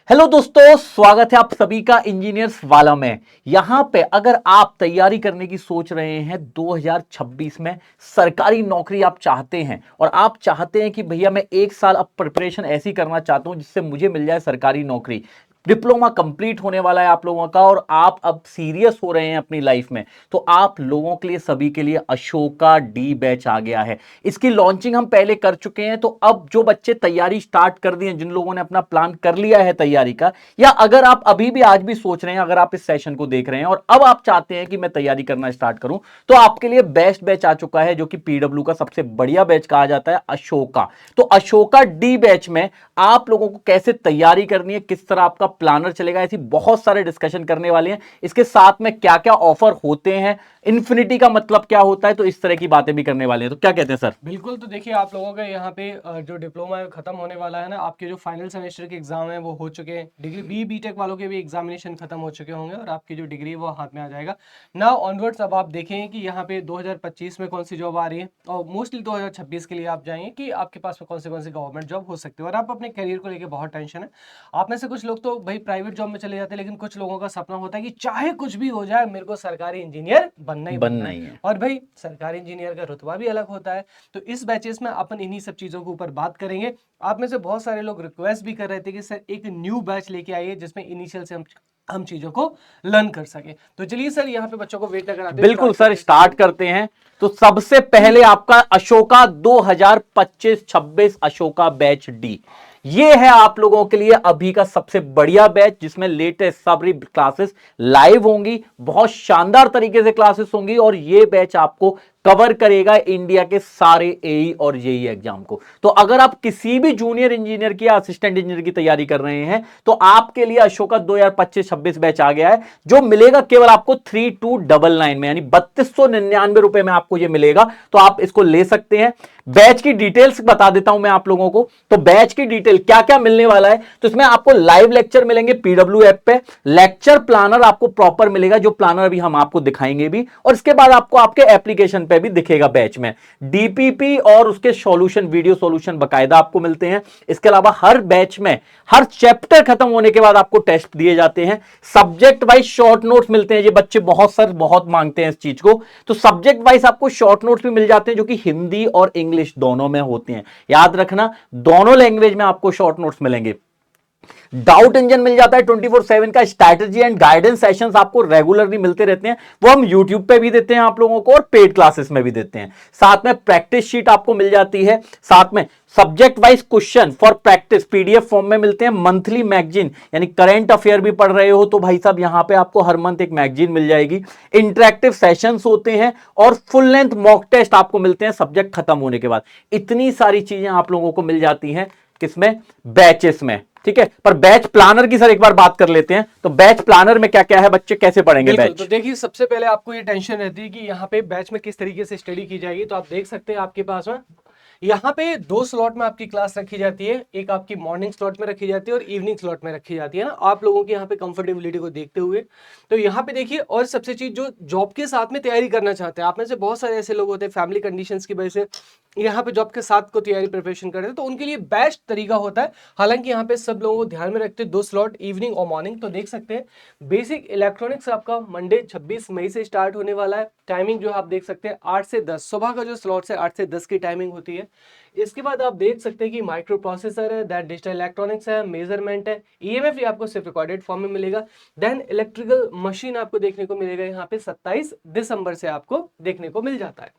Hello दोस्तों, स्वागत है आप सभी का इंजीनियर्स वाला में। यहां पे अगर आप तैयारी करने की सोच रहे हैं 2026 में सरकारी नौकरी आप चाहते हैं और आप चाहते हैं कि भैया मैं एक साल अब प्रिपरेशन ऐसी करना चाहता हूं जिससे मुझे मिल जाए सरकारी नौकरी। डिप्लोमा कंप्लीट होने वाला है आप लोगों का और आप अब सीरियस हो रहे हैं अपनी लाइफ में, तो आप लोगों के लिए सभी के लिए अशोका डी बैच आ गया है। इसकी लॉन्चिंग हम पहले कर चुके हैं, तो अब जो बच्चे तैयारी स्टार्ट कर दिए, जिन लोगों ने अपना प्लान कर लिया है तैयारी का, या अगर आप अभी भी आज भी सोच रहे हैं, अगर आप इस सेशन को देख रहे हैं और अब आप चाहते हैं कि मैं तैयारी करना स्टार्ट करूं, तो आपके लिए बेस्ट बैच आ चुका है, जो कि पीडब्ल्यू का सबसे बढ़िया बैच कहा जाता है, अशोका। तो अशोका डी बैच में आप लोगों को कैसे तैयारी करनी है, किस तरह आपका प्लानर चलेगा, ऐसी बहुत सारे डिस्कशन करने वाले हैं। इसके साथ में क्या क्या ऑफर होते हैं, इन्फिनिटी का मतलब क्या होता है, तो इस तरह की बातें भी करने वाले हैं। तो क्या कहते हैं सर? बिल्कुल। तो देखिए, आप लोगों का यहाँ पे जो डिप्लोमा खत्म होने वाला है ना, आपके जो फाइनल सेमेस्टर के एग्जाम है वो हो चुके हैं। डिग्री बीटेक वालों के भी एग्जामिनेशन खत्म हो चुके होंगे और आपकी जो डिग्री है वो हाथ में आ जाएगा। नाउ ऑनवर्ड्स अब आप देखेंगे कि यहाँ पे 2025 में कौन सी जॉब आ रही है और मोस्टली 2026 के लिए आप जाएंगे कि आपके पास में कौन सी गवर्नमेंट जॉब हो सकती है। और आप अपने करियर को लेकर बहुत टेंशन है। आप में से कुछ लोग तो भाई प्राइवेट जॉब में चले जाते हैं, लेकिन कुछ लोगों का सपना होता है कि चाहे कुछ भी हो जाए मेरे को सरकारी इंजीनियर बनना ही बनना है। और भाई सरकारी इंजीनियर का रुतबा भी अलग होता है। तो इस बैचेस में अपन इन्हीं सब चीजों के ऊपर बात करेंगे। आप में से बहुत सारे लोग रिक्वेस्ट भी कर रहे थे कि सर एक न्यू बैच लेके आइए जिसमें इनिशियल से हम चीजों को लर्न कर सके। तो चलिए सर, यहाँ पे बच्चों को वेट लगाते हैं। बिल्कुल सर, स्टार्ट करते हैं। तो सबसे पहले आपका अशोका 2025-26 अशोका बैच डी, ये है आप लोगों के लिए अभी का सबसे बढ़िया बैच, जिसमें लेटेस्ट सारी क्लासेस लाइव होंगी, बहुत शानदार तरीके से क्लासेस होंगी और ये बैच आपको कवर करेगा इंडिया के सारे एई और जेई एग्जाम को। तो अगर आप किसी भी जूनियर इंजीनियर की या असिस्टेंट इंजीनियर की तैयारी कर रहे हैं, तो आपके लिए अशोका 2025-26 बैच आ गया है, जो मिलेगा केवल आपको 3299 में, यानी 3299 रुपए में आपको ये मिलेगा। तो आप इसको ले सकते हैं। बैच की डिटेल्स बता देता हूं मैं आप लोगों को। तो बैच की डिटेल क्या क्या मिलने वाला है, तो इसमें आपको लाइव लेक्चर मिलेंगे पीडब्ल्यू ऐप पे, लेक्चर प्लानर आपको प्रॉपर मिलेगा, जो प्लानर अभी हम आपको दिखाएंगे भी, और इसके बाद आपको आपके एप्लीकेशन पे भी दिखेगा बैच में डीपीपी और उसके सॉल्यूशन, वीडियो सॉल्यूशन बकायदा आपको मिलते हैं। इसके अलावा हर बैच में हर चैप्टर खत्म होने के बाद आपको टेस्ट दिए जाते हैं। सब्जेक्ट वाइज शॉर्ट नोट्स मिलते हैं, ये बच्चे बहुत मांगते हैं इस चीज को। तो सब्जेक्ट वाइज आपको शॉर्ट नोट्स भी मिल जाते हैं, जो कि हिंदी और इंग्लिश दोनों में होते हैं। याद रखना, दोनों लैंग्वेज में आपको शॉर्ट नोट्स मिलेंगे। डाउट इंजन मिल जाता है 24/7 का। स्ट्रैटेजी एंड गाइडेंस सेशंस आपको रेगुलरली मिलते रहते हैं, वो हम यूट्यूब पे भी देते हैं आप लोगों को और पेड क्लासेस में भी देते हैं। साथ में प्रैक्टिस शीट आपको मिल जाती है, साथ में subject wise question for practice PDF form में मिलते हैं। मंथली मैगजीन, यानी करंट अफेयर भी पढ़ रहे हो तो भाई साहब यहां पे आपको हर मंथ एक मैगजीन मिल जाएगी। इंटरेक्टिव सेशंस होते हैं और फुल लेंथ मॉक टेस्ट आपको मिलते हैं सब्जेक्ट खत्म होने के बाद। इतनी सारी चीजें आप लोगों को मिल जाती हैं किसमें, बैचेस में। ठीक है, पर बैच प्लानर की सर एक बार बात कर लेते हैं। तो बैच प्लानर में क्या क्या है, बच्चे कैसे पढ़ेंगे बैच? तो देखिए, सबसे पहले आपको ये टेंशन रहती है कि यहाँ पे बैच में किस तरीके से स्टडी की जाएगी। तो आप देख सकते हैं आपके पास में यहाँ पे 2 स्लॉट में आपकी क्लास रखी जाती है। एक आपकी मॉर्निंग स्लॉट में रखी जाती है और इवनिंग स्लॉट में रखी जाती है ना, आप लोगों की यहाँ पे कंफर्टेबिलिटी को देखते हुए। तो यहाँ पे देखिए, और सबसे चीज, जो जॉब के साथ में तैयारी करना चाहते हैं, आप में से बहुत सारे ऐसे लोग होते हैं फैमिली कंडीशंस की वजह से यहाँ पे जॉब के साथ को तैयारी प्रिपरेशन करते हैं, तो उनके लिए बेस्ट तरीका होता है। हालांकि यहाँ पे सब लोगों को ध्यान में रखते हैं 2 स्लॉट, इवनिंग और मॉर्निंग। तो देख सकते हैं बेसिक इलेक्ट्रॉनिक्स आपका मंडे 26 मई से स्टार्ट होने वाला है। टाइमिंग जो आप देख सकते हैं 8 से 10, सुबह का जो स्लॉट है 8 से 10 की टाइमिंग होती है। इसके बाद आप देख सकते हैं कि माइक्रो प्रोसेसर है, दैट डिजिटल इलेक्ट्रॉनिक्स है, मेजरमेंट है, ईएमएफ आपको सिर्फ रिकॉर्डेड फॉर्म में मिलेगा। देन इलेक्ट्रिकल मशीन आपको देखने को मिलेगा यहाँ पे 27 दिसंबर से आपको देखने को मिल जाता है।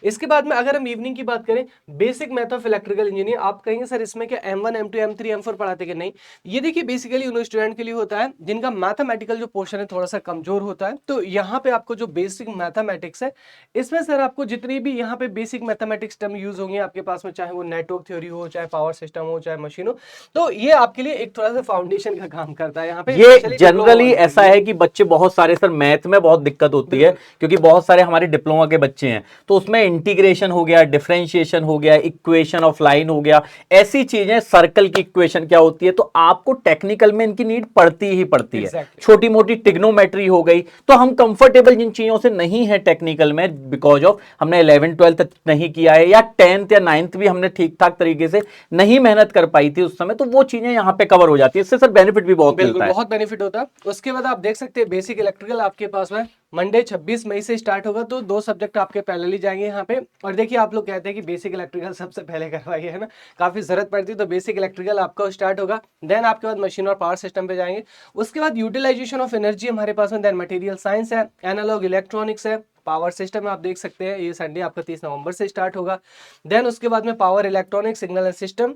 इसके बाद में अगर हम इवनिंग की बात करें, basic math of electrical engineer. आप कहेंगे सर इसमें क्या M1 M2 M3 M4 पढ़ाते कि नहीं? ये देखिए बेसिकली उन स्टूडेंट के लिए होता है जिनका मैथमेटिकल जो पोर्शन है थोड़ा सा कमजोर होता है। तो यहाँ पे आपको जो बेसिक मैथमेटिक्स है, इसमें सर आपको जितनी भी यहाँ पे बेसिक मैथमेटिक्स टर्म यूज होंगे आपके पास में, चाहे वो नेटवर्क थ्योरी हो, चाहे पावर सिस्टम हो, चाहे मशीन हो, तो ये आपके लिए एक थोड़ा सा फाउंडेशन का काम करता है। यहाँ पे ये जनरली ऐसा है कि बच्चे बहुत सारे सर मैथ में बहुत दिक्कत होती है, क्योंकि बहुत सारे हमारे डिप्लोमा के बच्चे हैं, तो उसमें इंटीग्रेशन हो गया, डिफरेंशिएशन हो गया, इक्वेशन ऑफ लाइन हो गया, ऐसी चीजें, सर्कल की इक्वेशन क्या होती है, तो आपको टेक्निकल में इनकी नीड पड़ती ही पड़ती है। छोटी मोटी ट्रिग्नोमेट्री हो गई, तो हम कंफर्टेबल जिन चीजों से नहीं है टेक्निकल में, बिकॉज ऑफ हमने 11th 12th नहीं किया है, या 10th या 9th भी हमने ठीक ठाक तरीके से नहीं मेहनत कर पाई थी उस समय, तो वो चीजें यहाँ पे कवर हो जाती है। इससे सर बेनिफिट भी बहुत मिलता है। बहुत बेनिफिट होता है। उसके बाद आप देख सकते हैं बेसिक इलेक्ट्रिकल आपके पास में मंडे 26 मई से स्टार्ट होगा, तो 2 सब्जेक्ट आपके पैरेलली जाएंगे यहाँ पे। और देखिए आप लोग कहते हैं कि बेसिक इलेक्ट्रिकल सबसे पहले करवाइए, है ना, काफी जरूरत पड़ती है, तो बेसिक इलेक्ट्रिकल आपका स्टार्ट होगा। देन आपके बाद मशीन और पावर सिस्टम पे जाएंगे। उसके बाद यूटिलाइजेशन ऑफ एनर्जी हमारे पास में, देन मटेरियल साइंस है, एनालॉग इलेक्ट्रॉनिक्स है, पावर सिस्टम आप देख सकते हैं, ये संडे आपका 30 नवंबर से स्टार्ट होगा। देन उसके बाद में power electronics, signal and system,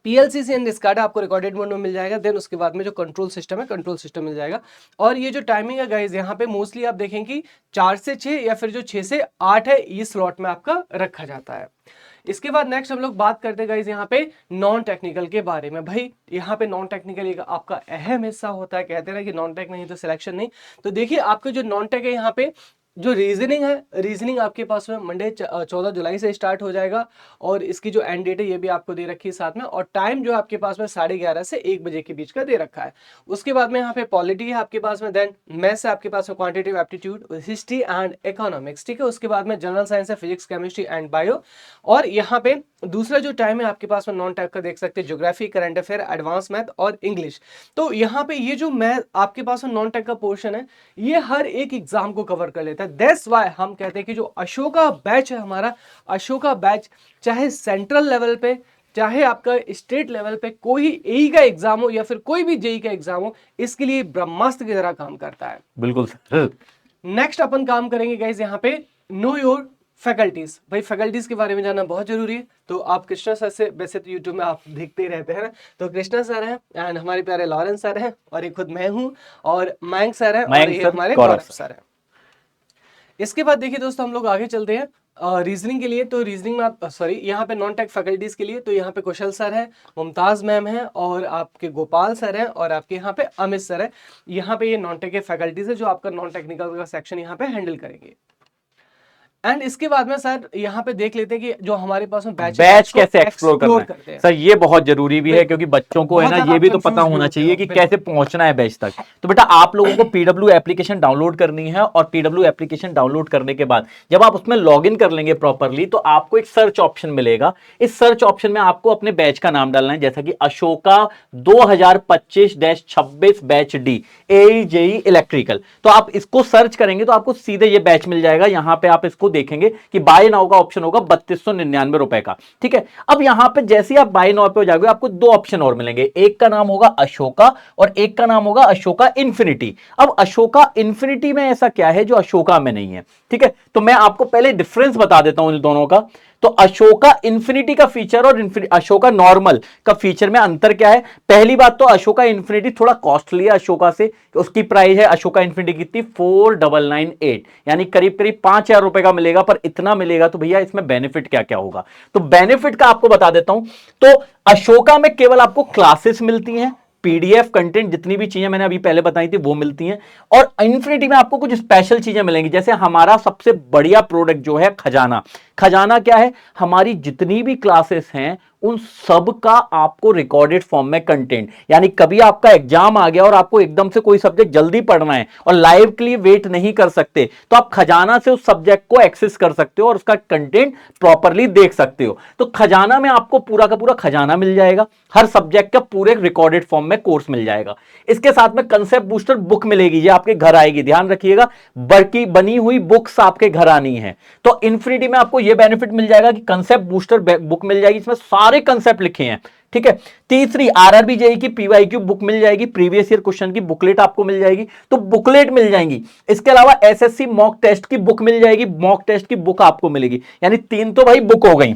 PLC and SCADA आपको रिकॉर्डेड मोड में मिल जाएगा। देन उसके बाद में जो कंट्रोल सिस्टम है, कंट्रोल सिस्टम मिल जाएगा। और ये जो टाइमिंग है गाइज, यहाँ पे मोस्टली आप देखें कि 4 से 6 या फिर जो 6 से 8 है, इस स्लॉट में आपका रखा जाता है। इसके बाद नेक्स्ट हम लोग बात करते हैं गाइज यहाँ पे नॉन टेक्निकल के बारे में। भाई यहाँ पे नॉन टेक्निकल एक आपका अहम हिस्सा होता है। कहते हैं ना कि नॉन टेक नहीं तो सिलेक्शन नहीं। तो देखिए आपका जो नॉन टेक है, यहाँ पे जो रीजनिंग है, रीजनिंग आपके पास में मंडे 14 जुलाई से स्टार्ट हो जाएगा। और इसकी जो एंड डेट है ये भी आपको दे रखी है साथ में। और टाइम जो आपके पास में 11:30 से 1 बजे के बीच का दे रखा है। उसके बाद में यहाँ पे पॉलिटी है आपके पास में, देन मैथ्स है आपके पास में, quantitative aptitude, history and economics, ठीक है। उसके बाद में जनरल साइंस है, फिजिक्स, केमिस्ट्री एंड बायो। और यहाँ पे दूसरा जो टाइम है आपके पास में नॉन टेक का देख सकते हैं, geography, current affair, advance math और इंग्लिश। तो यहाँ पे ये जो मैथ आपके पास में नॉन टेक का पोर्शन है, ये हर एक एग्जाम को कवर कर लेता है। दैट्स व्हाई हम कहते हैं कि जो अशोका बैच है हमारा, अशोका बैच चाहे सेंट्रल लेवल पे, चाहे आपका स्टेट लेवल पे कोई एई का एग्जाम हो या फिर कोई भी जेई का एग्जाम हो, इसके लिए ब्रह्मास्त्र की तरह काम करता है। बिल्कुल सर। नेक्स्ट अपन काम करेंगे गाइस यहाँ पे नो योर फैकल्टीज। भाई फैकल्टीज के बारे में जानना बहुत जरूरी है। तो आप कृष्णा सर से, वैसे तो यूट्यूब में आप देखते ही रहते हैं ना, तो कृष्णा सर हैं एंड हमारे प्यारे लॉरेंस सर हैं, और एक खुद मैं हूं, और मयंक सर हैं, और ये हमारे गौरव सर हैं। इसके बाद देखिए दोस्तों हम लोग आगे चलते हैं रीजनिंग के लिए। तो रीजनिंग में आप सॉरी यहाँ पे नॉन टेक फैकल्टीज के लिए तो यहाँ पे कुशल सर है, मुमताज मैम है, और आपके गोपाल सर हैं, और आपके यहाँ पे अमित सर है। यहाँ पे ये नॉन टेक के फैकल्टीज है जो आपका नॉन टेक्निकल का सेक्शन यहाँ पे हैंडल करेंगे। एंड इसके बाद में सर यहाँ पे देख लेते हैं कि जो हमारे पास में बैच कैसे एक्सप्लोर करते हैं। सर ये बहुत जरूरी भी है, क्योंकि बच्चों को है ना ये भी तो पता होना चाहिए कि कैसे पहुंचना है बैच तक। तो बेटा आप लोगों को पीडब्ल्यू एप्लीकेशन डाउनलोड करनी है, और पीडब्ल्यू एप्लीकेशन डाउनलोड करने के बाद जब आप उसमें लॉग इन कर लेंगे प्रॉपरली, तो आपको एक सर्च ऑप्शन मिलेगा। इस सर्च ऑप्शन में आपको अपने बैच का नाम डालना है, जैसा कि Ashoka 2025-26 batch D AEJE electrical. तो आप इसको सर्च करेंगे तो आपको सीधे ये बैच मिल जाएगा। यहां पे आप इसको देखेंगे कि बाय नाउ का ऑप्शन होगा 3299 रुपए का, ठीक है। अब यहां पे जैसे आप बाय नाउ पे हो जाओगे, आपको 2 ऑप्शन और मिलेंगे। एक का नाम होगा अशोका और एक का नाम होगा अशोका इन्फिनिटी। अब अशोका इन्फिनिटी में ऐसा क्या है जो अशोका में नहीं है, ठीक है। तो मैं आपको पहले डिफरेंस बता देता हूं इन दोनों का। तो अशोका इन्फिनिटी का फीचर और अशोका नॉर्मल का फीचर में अंतर क्या है। पहली बात तो अशोका इन्फिनिटी थोड़ा कॉस्टली है अशोका से। उसकी प्राइस है अशोका इन्फिनिटी कितनी 4998, यानी करीब करीब 5000 रुपए का मिलेगा। पर इतना मिलेगा तो भैया इसमें बेनिफिट क्या क्या होगा, तो बेनिफिट का आपको बता देता हूं। तो अशोका में केवल आपको क्लासेस मिलती हैं, पीडीएफ कंटेंट जितनी भी चीजें मैंने अभी पहले बताई थी वो मिलती हैं, और इन्फिनिटी में आपको कुछ स्पेशल चीजें मिलेंगी। जैसे हमारा सबसे बढ़िया प्रोडक्ट जो है खजाना। खजाना क्या है, हमारी जितनी भी क्लासेस हैं उन सब का आपको रिकॉर्डेड फॉर्म में कंटेंट, यानी कभी आपका एग्जाम आ गया और आपको एकदम से कोई सब्जेक्ट जल्दी पढ़ना है और लाइव के लिए वेट नहीं कर सकते, तो आप खजाना से उस सब्जेक्ट को एक्सेस कर सकते हो और उसका कंटेंट प्रॉपरली देख सकते हो। तो खजाना में आपको पूरा का पूरा खजाना मिल जाएगा, हर सब्जेक्ट का पूरे रिकॉर्डेड फॉर्म में कोर्स मिल जाएगा। इसके साथ में कंसेप्ट बूस्टर बुक मिलेगी, ये आपके घर आएगी, ध्यान रखिएगा, बनी हुई बुक्स आपके घर आनी है। तो इन्फिनिटी में आपको यह बेनिफिट मिल जाएगा कि कंसेप्ट बूस्टर बुक मिल जाएगी, इसमें सारे कंसेप्ट लिखे हैं, ठीक है। तीसरी आरआरबी जेईई की पीवाईक्यू बुक मिल जाएगी, प्रीवियस ईयर क्वेश्चन की बुकलेट आपको मिल जाएगी, तो बुकलेट मिल जाएंगी। इसके अलावा एसएससी मॉक टेस्ट की बुक मिल जाएगी, मॉक टेस्ट की बुक आपको मिलेगी, यानी 3 तो भाई बुक हो गई,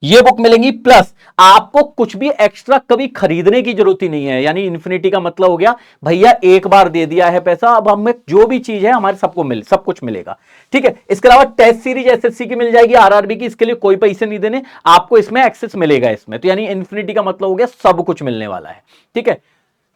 ये बुक मिलेंगी। प्लस आपको कुछ भी एक्स्ट्रा कभी खरीदने की जरूरत ही नहीं है, यानी इन्फिनिटी का मतलब हो गया भैया एक बार दे दिया है पैसा, अब हमें जो भी चीज है हमारे सबको सब कुछ मिलेगा, ठीक है। इसके अलावा टेस्ट सीरीज एसएससी की मिल जाएगी, आरआरबी की, इसके लिए कोई पैसे नहीं देने, आपको इसमें एक्सेस मिलेगा इसमें। तो यानी इन्फिनिटी का मतलब हो गया सब कुछ मिलने वाला है, ठीक है।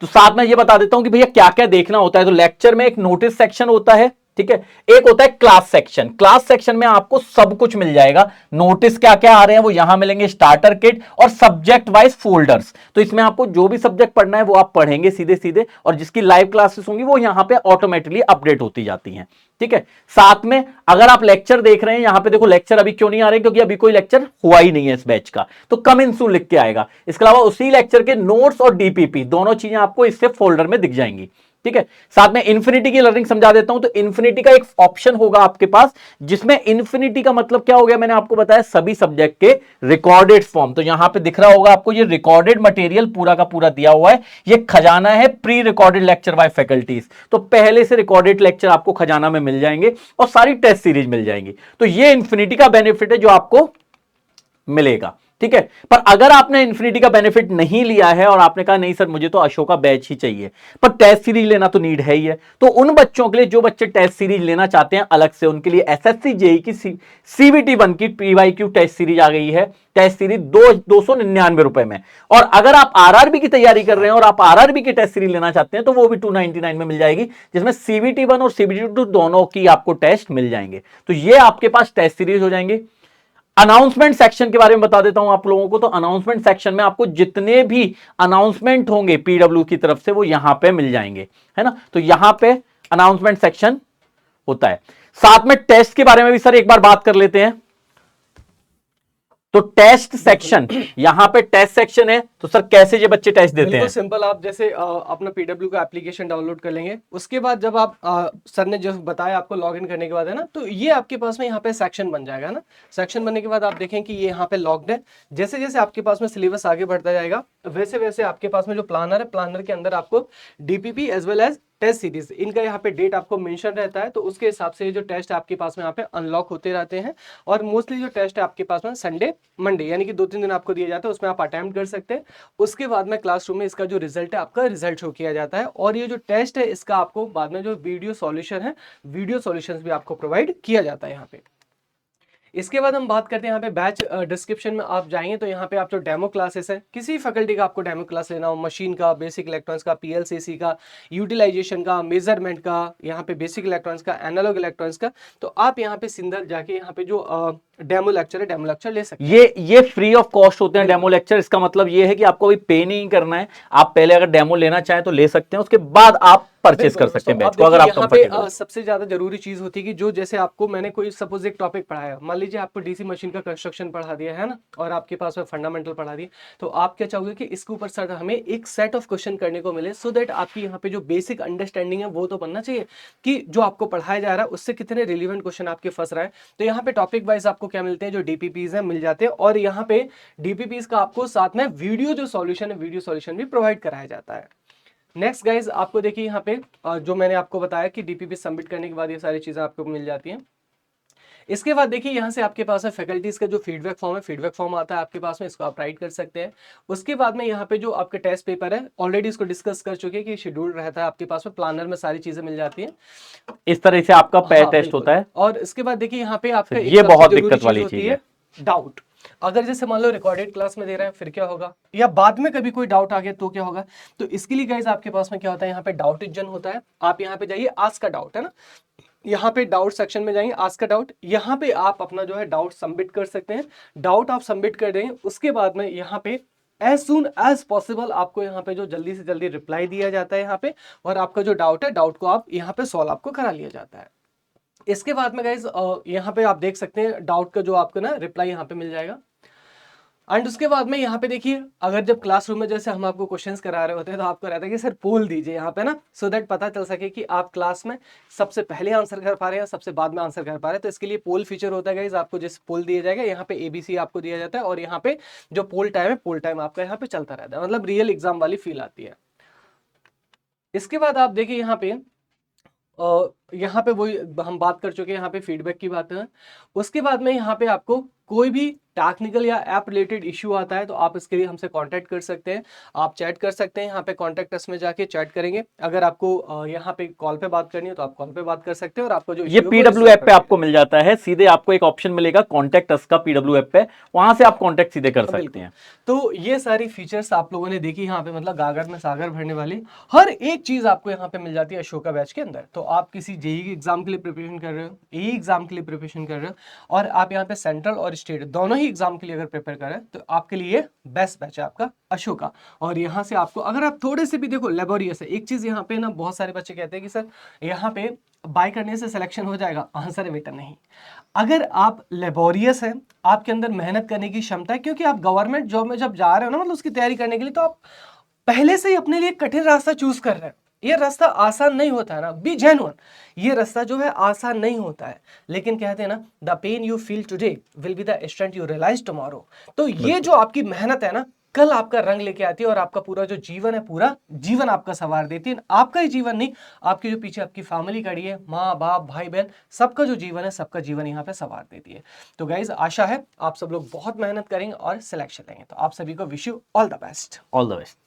तो साथ में ये बता देता हूं कि भैया क्या क्या देखना होता है। तो लेक्चर में एक नोटिस सेक्शन होता है, ठीक है। एक होता है क्लास सेक्शन, क्लास सेक्शन में आपको सब कुछ मिल जाएगा, नोटिस क्या क्या आ रहे हैं वो यहां मिलेंगे, स्टार्टर किट और सब्जेक्ट वाइज फोल्डर्स। तो इसमें आपको जो भी सब्जेक्ट पढ़ना है वो आप पढ़ेंगे सीधे सीधे, और जिसकी लाइव क्लासेस होंगी वो यहां पे ऑटोमेटिकली अपडेट होती जाती हैं। ठीक है। साथ में अगर आप लेक्चर देख रहे हैं, यहां पे देखो लेक्चर अभी क्यों नहीं आ रहे, क्योंकि अभी कोई लेक्चर हुआ ही नहीं है इस बैच का, तो कम इन सून लिख के आएगा। इसके अलावा उसी लेक्चर के नोट्स और डीपीपी दोनों चीजें आपको इससे फोल्डर में दिख जाएंगी। ठीक है। साथ में इन्फिनिटी की लर्निंग समझा देता हूं। तो इन्फिनिटी का एक ऑप्शन होगा आपके पास, जिसमें इन्फिनिटी का मतलब क्या हो गया, मैंने आपको बताया सभी सब्जेक्ट के रिकॉर्डेड फॉर्म। तो यहां पे दिख रहा होगा आपको ये रिकॉर्डेड मटेरियल पूरा का पूरा दिया हुआ है। ये खजाना है pre recorded lecture by faculties. तो पहले से रिकॉर्डेड लेक्चर आपको खजाना में मिल जाएंगे और सारी टेस्ट सीरीज मिल जाएंगी। तो ये इन्फिनिटी का बेनिफिट है जो आपको मिलेगा। ठीक है। पर अगर आपने इन्फिनिटी का बेनिफिट नहीं लिया है और आपने कहा नहीं सर मुझे तो अशोका बैच ही चाहिए, पर टेस्ट सीरीज लेना तो नीड है ही है, तो उन बच्चों के लिए जो बच्चे टेस्ट सीरीज लेना चाहते हैं अलग से, उनके लिए एसएससी जेई की सीबीटी 1 की पीवाईक्यू टेस्ट सीरीज आ गई है। टेस्ट सीरीज 299 रुपए में। और अगर आप आरआरबी की तैयारी कर रहे हैं और आप आरआरबी की टेस्ट सीरीज लेना चाहते हैं तो वो भी 299 में मिल जाएगी, जिसमें सीबीटी 1 और सीबीटी 2 दोनों की आपको टेस्ट मिल जाएंगे। तो ये आपके पास टेस्ट सीरीज हो जाएंगे। अनाउंसमेंट सेक्शन के बारे में बता देता हूं आप लोगों को। तो अनाउंसमेंट सेक्शन में आपको जितने भी अनाउंसमेंट होंगे पीडब्ल्यू की तरफ से वो यहां पे मिल जाएंगे, है ना। तो यहां पे अनाउंसमेंट सेक्शन होता है। साथ में टेस्ट के बारे में भी सर एक बार बात कर लेते हैं। तो टेस्ट सेक्शन, यहां पे टेस्ट सेक्शन है, तो सर कैसे ये बच्चे टेस्ट देते हैं? सिंपल, आप जैसे अपना पीडब्ल्यू का एप्लीकेशन डाउनलोड कर लेंगे, उसके बाद जब आप सर ने जो बताया आपको लॉगिन करने के बाद, है ना, तो ये आपके पास में यहाँ पे सेक्शन बन जाएगा ना। सेक्शन बनने के बाद आप देखें कि ये यहाँ पे लॉग्ड है। जैसे जैसे आपके पास में सिलेबस आगे बढ़ता जाएगा वैसे वैसे आपके पास में जो प्लानर है, प्लानर के अंदर आपको DPP as well as test series इनका यहाँ पे डेट आपको मेंशन रहता है। तो उसके हिसाब से जो टेस्ट आपके पास में यहाँ पे अनलॉक होते रहते हैं। और मोस्टली जो टेस्ट है आपके पास में संडे मंडे यानी कि 2-3 दिन आपको दिया जाता है, उसमें आप अटेम्प्ट कर सकते हैं। उसके बाद में क्लासरूम में इसका जो रिजल्ट है आपका रिजल्ट शो किया जाता है। और ये जो टेस्ट है इसका आपको बाद में जो वीडियो सॉल्यूशन है, वीडियो सॉल्यूशंस भी आपको प्रोवाइड किया जाता है यहाँ पे। इसके बाद हम बात करते हैं यहाँ पे बैच डिस्क्रिप्शन में आप जाएंगे तो यहाँ पे आप जो डेमो क्लासेस है, किसी फैकल्टी का आपको डेमो क्लास लेना हो, मशीन का, बेसिक इलेक्ट्रॉनिक्स का, पीएलसीसी का, यूटिलाइजेशन का, मेजरमेंट का, यहाँ पे बेसिक इलेक्ट्रॉनिक्स का, एनालॉग इलेक्ट्रॉनिक्स का, तो आप यहाँ पे सिंदर जाके यहाँ पे जो डेमो लेक्चर है, डेमो लेक्चर ले सकते हैं। ये फ्री ऑफ कॉस्ट होते हैं डेमो लेक्चर। इसका मतलब ये है कि आपको अभी पे नहीं करना है। आप पहले अगर डेमो लेना चाहें तो ले सकते हैं, उसके बाद आप परचेस कर सकते हैं बैच को, अगर आप कंफर्टेबल हैं। सबसे ज्यादा जरूरी चीज होती है कि जो जैसे आपको मैंने कोई सपोज एक टॉपिक पढ़ाया, मान लीजिए आपको डीसी मशीन का कंस्ट्रक्शन पढ़ा दिया है ना, और आपके पास में फंडामेंटल पढ़ा दिया, तो आप क्या चाहोगे कि इसके ऊपर सर हमें एक सेट ऑफ क्वेश्चन करने को मिले, सो दैट आपकी यहाँ पे जो बेसिक अंडरस्टैंडिंग है वो तो बनना चाहिए कि जो आपको पढ़ाया जा रहा है उससे कितने रिलेवेंट क्वेश्चन आपके फंस रहा है। तो यहाँ पे टॉपिक वाइज आपको क्या मिलते हैं, जो डीपीपीज है मिल जाते हैं। और यहाँ पे डीपीपीज का आपको साथ में वीडियो जो सॉल्यूशन है, वीडियो सॉल्यूशन भी प्रोवाइड कराया जाता है। नेक्स्ट गाइज आपको देखिए यहाँ पे जो मैंने आपको बताया कि डीपीपी सबमिट करने के बाद ये सारी चीजें आपको मिल जाती हैं। इसके बाद देखिए यहाँ से आपके पास है फैकल्टीज का जो फीडबैक फॉर्म है, फीडबैक फॉर्म आता है आपके पास में, इसको आप राइट कर सकते हैं। उसके बाद में यहाँ पे जो आपके टेस्ट पेपर है, ऑलरेडी इसको डिस्कस कर चुके हैं कि शेड्यूल रहता है आपके पास में, प्लानर में सारी चीजें मिल जाती है। इस तरह से आपका टेस्ट होता है। और इसके बाद देखिए यहाँ पे आपका ये बहुत दिक्कत वाली चीज है, डाउट। अगर जैसे मान लो रिकॉर्डेड क्लास में दे रहे हैं फिर क्या होगा, या बाद में कभी कोई डाउट आ गया तो क्या होगा। तो इसके लिए गाइस आपके पास में क्या होता है, यहाँ पे डाउट इंजन होता है। आप यहाँ पे जाइए, आस्क का डाउट है ना, यहाँ पे डाउट सेक्शन में जाएंगे, आस्क का डाउट, यहाँ पे आप अपना जो है डाउट सबमिट कर सकते हैं। डाउट आप सबमिट कर देंगे, उसके बाद में यहाँ पे एज सुन एज पॉसिबल आपको यहाँ पे जो जल्दी से जल्दी रिप्लाई दिया जाता है यहाँ पे, और आपका जो डाउट है, डाउट को आप यहाँ पे सॉल्व आपको करा लिया जाता है। इसके बाद में गाइज यहाँ पे आप देख सकते हैं डाउट का जो आपको ना रिप्लाई यहाँ पे मिल जाएगा। एंड उसके बाद में यहाँ पे देखिए, अगर जब क्लासरूम में जैसे हम आपको क्वेश्चंस करा रहे होते हैं तो आपको रहता है कि सर पोल दीजिए यहाँ पे ना, सो दैट पता चल सके कि आप क्लास में सबसे पहले आंसर कर पा रहे हैं, सबसे बाद में आंसर कर पा रहे हैं। तो इसके लिए पोल फीचर होता है गाइज, आपको जैसे पोल दिया जाएगा, यहाँ पे एबीसी आपको दिया जाता है, और यहाँ पे जो पोल टाइम है, पोल टाइम आपका यहाँ पे चलता रहता है, मतलब रियल एग्जाम वाली फील आती है। इसके बाद आप देखिए यहाँ पे वही हम बात कर चुके हैं, यहाँ पे फीडबैक की बात है। उसके बाद में यहाँ पे आपको कोई भी टेक्निकल या ऐप रिलेटेड इशू आता है तो आप इसके लिए हमसे कांटेक्ट कर सकते हैं, आप चैट कर सकते हैं। यहाँ पे कांटेक्ट अस में जाके चैट करेंगे। अगर आपको यहाँ पे कॉल पे बात करनी है तो आप कॉल पे बात कर सकते हैं, और आपको जो ये पीडब्ल्यू ऐप पे आपको मिल जाता है, सीधे आपको एक ऑप्शन मिलेगा कांटेक्ट अस का पीडब्ल्यू ऐप पे, वहां से आप कांटेक्ट सीधे कर सकते हैं। तो ये सारी फीचर्स आप लोगों ने देखी यहाँ पे, मतलब गागर में सागर भरने वाली हर एक चीज आपको यहाँ पे मिल जाती है अशोका बैच के अंदर। तो आप किसी जेई के एग्जाम के लिए प्रिपरेशन कर रहे हो, एई एग्जाम के लिए प्रिपरेशन कर रहे हो, और आप यहाँ पे सेंट्रल और स्टेट दोनों ही एग्जाम के लिए अगर प्रिपेयर कर रहे हैं तो आपके लिए बेस्ट बैच है आपका अशोका। और यहाँ से आपको अगर आप थोड़े से भी देखो लेबोरियस है, एक चीज यहाँ पे ना बहुत सारे बच्चे कहते हैं कि सर यहाँ पे बाय करने से सिलेक्शन हो जाएगा, आंसर है बेटा नहीं। अगर आप लेबोरियस हैं, आपके अंदर मेहनत करने की क्षमता है, क्योंकि आप गवर्नमेंट जॉब में जब जा रहे हो ना, मतलब उसकी तैयारी करने के लिए, तो आप पहले से ही अपने लिए कठिन रास्ता चूज कर रहे हैं। ये रास्ता आसान नहीं होता है ना, बी जेन्युइन, ये रास्ता जो है आसान नहीं होता है, लेकिन कहते हैं ना the pain you feel today will be the strength you realise tomorrow. तो ये जो आपकी मेहनत है ना, कल आपका रंग लेके आती है और आपका पूरा जो जीवन है, पूरा जीवन आपका संवार देती है। आपका ही जीवन नहीं, आपके जो पीछे आपकी फैमिली खड़ी है, माँ बाप भाई बहन, सबका जो जीवन है, सबका जीवन यहाँ पे संवार देती है। तो गाइज आशा है आप सब लोग बहुत मेहनत करेंगे और सिलेक्शन लेंगे। तो आप सभी को wish you all the best. All the best.